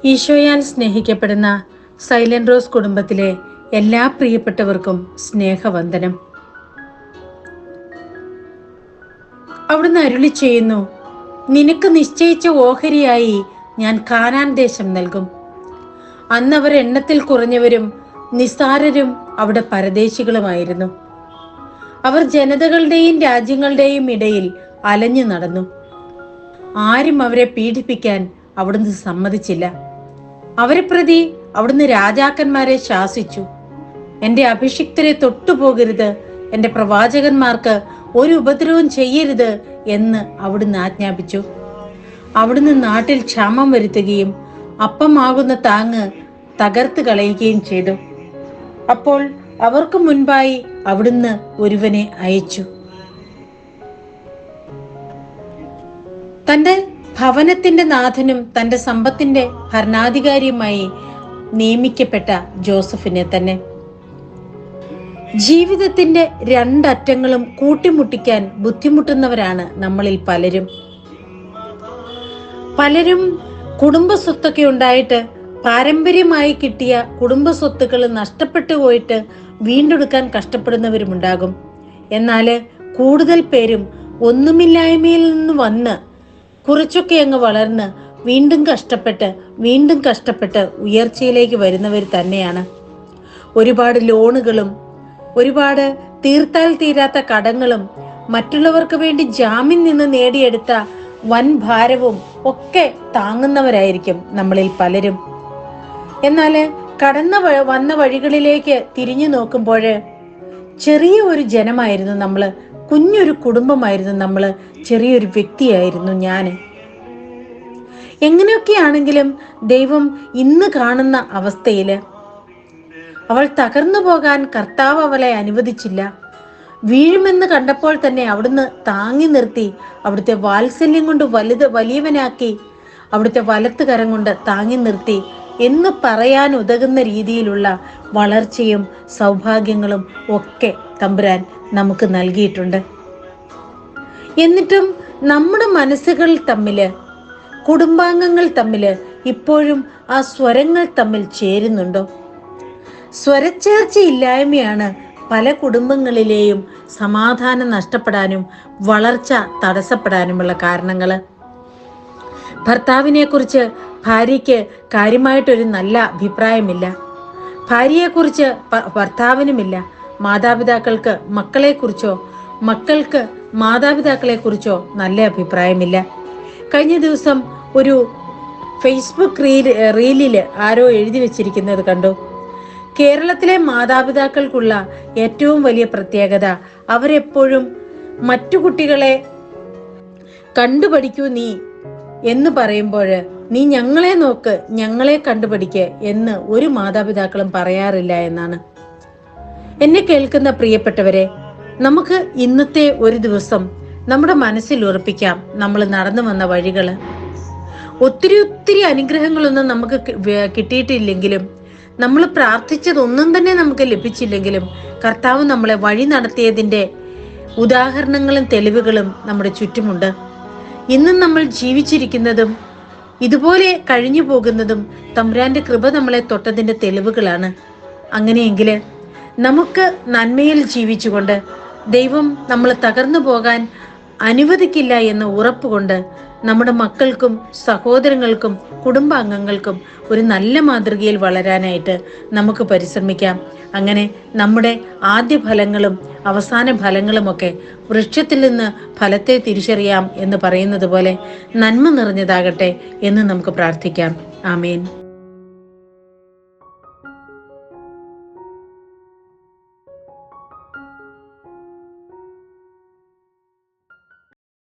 ഈശോയാൽ സ്നേഹിക്കപ്പെടുന്ന silent rose കുടുംബത്തിലെ എല്ലാ പ്രിയപ്പെട്ടവർക്കും സ്നേഹവന്ദനം. അവിടുന്ന് അരുളി ചെയ്യുന്നു, നിനക്ക് നിശ്ചയിച്ച ഓഹരിയായി ഞാൻ കാനാൻ ദേശം നൽകും. അന്നവർ എണ്ണത്തിൽ കുറഞ്ഞവരും നിസ്സാരരും അവിടെ പരദേശികളുമായിരുന്നു. അവർ ജനതകളുടെയും രാജ്യങ്ങളുടെയും ഇടയിൽ അലഞ്ഞു നടന്നു. ആരും അവരെ പീഡിപ്പിക്കാൻ അവിടുന്ന് സമ്മതിച്ചില്ല. അവരെ പ്രതി അവിടുന്ന് രാജാക്കന്മാരെ ശാസിച്ചു. എന്റെ അഭിഷിക്തരെ തൊട്ടുപോകരുത്, എന്റെ പ്രവാചകന്മാർക്ക് ഒരു ഉപദ്രവം ചെയ്യരുത് എന്ന് അവിടുന്ന് ആജ്ഞാപിച്ചു. അവിടുന്ന് നാട്ടിൽ ക്ഷാമം വരുത്തുകയും അപ്പമാകുന്ന താങ്ങ് തകർത്ത് കളയുകയും ചെയ്തു. അപ്പോൾ അവർക്ക് മുൻപായി അവിടുന്ന് ഒരുവനെ അയച്ചു. തന്റെ ഭവനത്തിന്റെ നാഥനും തന്റെ സമ്പത്തിന്റെ ഭരണാധികാരിയുമായി നിയമിക്കപ്പെട്ട ജോസഫിനെ തന്നെ. ജീവിതത്തിന്റെ രണ്ടറ്റങ്ങളും കൂട്ടിമുട്ടിക്കാൻ ബുദ്ധിമുട്ടുന്നവരാണ് നമ്മളിൽ പലരും കുടുംബ സ്വത്തൊക്കെ ഉണ്ടായിട്ട് പാരമ്പര്യമായി കിട്ടിയ കുടുംബ സ്വത്തുക്കൾ നഷ്ടപ്പെട്ടു പോയിട്ട് വീണ്ടെടുക്കാൻ കഷ്ടപ്പെടുന്നവരുമുണ്ടാകും. എന്നാൽ കൂടുതൽ പേരും ഒന്നുമില്ലായ്മയിൽ നിന്ന് വന്ന് കുറച്ചൊക്കെ അങ്ങ് വളർന്ന് വീണ്ടും കഷ്ടപ്പെട്ട് ഉയർച്ചയിലേക്ക് വരുന്നവർ തന്നെയാണ്. ഒരുപാട് ലോണുകളും ഒരുപാട് തീർത്താൽ തീരാത്ത കടങ്ങളും മറ്റുള്ളവർക്ക് വേണ്ടി ജാമ്യം നിന്ന് നേടിയെടുത്ത വൻ ഭാരവും ഒക്കെ താങ്ങുന്നവരായിരിക്കും നമ്മളിൽ പലരും. എന്നാൽ വന്ന വഴികളിലേക്ക് തിരിഞ്ഞു നോക്കുമ്പോൾ ചെറിയ ഒരു ജനമായിരുന്നു നമ്മള്, കുഞ്ഞൊരു കുടുംബമായിരുന്നു നമ്മള്, ചെറിയൊരു വ്യക്തിയായിരുന്നു ഞാൻ. എങ്ങനെയൊക്കെയാണെങ്കിലും ദൈവം ഇന്ന് കാണുന്ന അവസ്ഥയില് അവൾ തകർന്നു പോകാൻ കർത്താവ് അവളെ അനുവദിച്ചില്ല. വീഴുമെന്ന് കണ്ടപ്പോൾ തന്നെ അവിടുന്ന് താങ്ങി നിർത്തി, അവിടുത്തെ വാത്സല്യം കൊണ്ട് വലിയവനാക്കി, അവിടുത്തെ വലത്ത് കരം കൊണ്ട് താങ്ങി നിർത്തി എന്ന് പറയാൻ ഉതകുന്ന രീതിയിലുള്ള വളർച്ചയും സൗഭാഗ്യങ്ങളും ഒക്കെ തമ്പുരാൻ നമുക്ക് നൽകിയിട്ടുണ്ട്. എന്നിട്ടും നമ്മുടെ മനസ്സുകൾ തമ്മില്, കുടുംബാംഗങ്ങൾ തമ്മില് ഇപ്പോഴും ആ സ്വരങ്ങൾ തമ്മിൽ ചേരുന്നുണ്ടോ? സ്വരച്ചേർച്ചയില്ലായ്മയാണ് പല കുടുംബങ്ങളിലെയും സമാധാനം നഷ്ടപ്പെടാനും വളർച്ച തടസ്സപ്പെടാനുമുള്ള കാരണങ്ങള്. ഭർത്താവിനെ കുറിച്ച് ഭാര്യയ്ക്ക് കാര്യമായിട്ടൊരു നല്ല അഭിപ്രായമില്ല, ഭാര്യയെക്കുറിച്ച് ഭർത്താവിനുമില്ല, മാതാപിതാക്കൾക്ക് മക്കളെക്കുറിച്ചോ മക്കൾക്ക് മാതാപിതാക്കളെ കുറിച്ചോ നല്ല അഭിപ്രായമില്ല. കഴിഞ്ഞ ദിവസം ഒരു ഫേസ്ബുക്ക് റീലില് ആരോ എഴുതി വെച്ചിരിക്കുന്നത് കണ്ടു. കേരളത്തിലെ മാതാപിതാക്കൾക്കുള്ള ഏറ്റവും വലിയ പ്രത്യേകത, അവരെപ്പോഴും മറ്റു കുട്ടികളെ കണ്ടുപഠിക്കൂ നീ എന്ന് പറയുമ്പോൾ നീ ഞങ്ങളെ നോക്ക്, ഞങ്ങളെ കണ്ടുപഠിക്ക് എന്ന് ഒരു മാതാപിതാക്കളും പറയാറില്ല എന്നാണ്. എന്നെ കേൾക്കുന്ന പ്രിയപ്പെട്ടവരെ, നമുക്ക് ഇന്നത്തെ ഒരു ദിവസം നമ്മുടെ മനസ്സിൽ ഉറപ്പിക്കാം, നമ്മൾ നടന്നു വന്ന വഴികള്. ഒത്തിരി അനുഗ്രഹങ്ങളൊന്നും നമുക്ക് കിട്ടിയിട്ടില്ലെങ്കിലും, നമ്മൾ പ്രാർത്ഥിച്ചതൊന്നും തന്നെ നമുക്ക് ലഭിച്ചില്ലെങ്കിലും, കർത്താവ് നമ്മളെ വഴി നടത്തിയതിന്റെ ഉദാഹരണങ്ങളും തെളിവുകളും നമ്മുടെ ചുറ്റുമുണ്ട്. ഇന്നും നമ്മൾ ജീവിച്ചിരിക്കുന്നതും ഇതുപോലെ കഴിഞ്ഞു പോകുന്നതും തമ്പുരാന്റെ കൃപ നമ്മളെ തൊട്ടതിന്റെ തെളിവുകളാണ്. അങ്ങനെയെങ്കിൽ നമുക്ക് നന്മയിൽ ജീവിച്ചുകൊണ്ട് ദൈവം നമ്മൾ തകർന്നു പോകാൻ അനുവദിക്കില്ല എന്ന ഉറപ്പുകൊണ്ട് നമ്മുടെ മക്കൾക്കും സഹോദരങ്ങൾക്കും കുടുംബാംഗങ്ങൾക്കും ഒരു നല്ല മാതൃകയിൽ വളരാനായിട്ട് നമുക്ക് പരിശ്രമിക്കാം. അങ്ങനെ നമ്മുടെ ആദ്യ ഫലങ്ങളും അവസാന ഫലങ്ങളുമൊക്കെ വൃക്ഷത്തിൽ നിന്ന് ഫലത്തെ തിരിച്ചറിയാം എന്ന് പറയുന്നത് പോലെ നന്മ നിറഞ്ഞതാകട്ടെ എന്ന് നമുക്ക് പ്രാർത്ഥിക്കാം. ആമേൻ.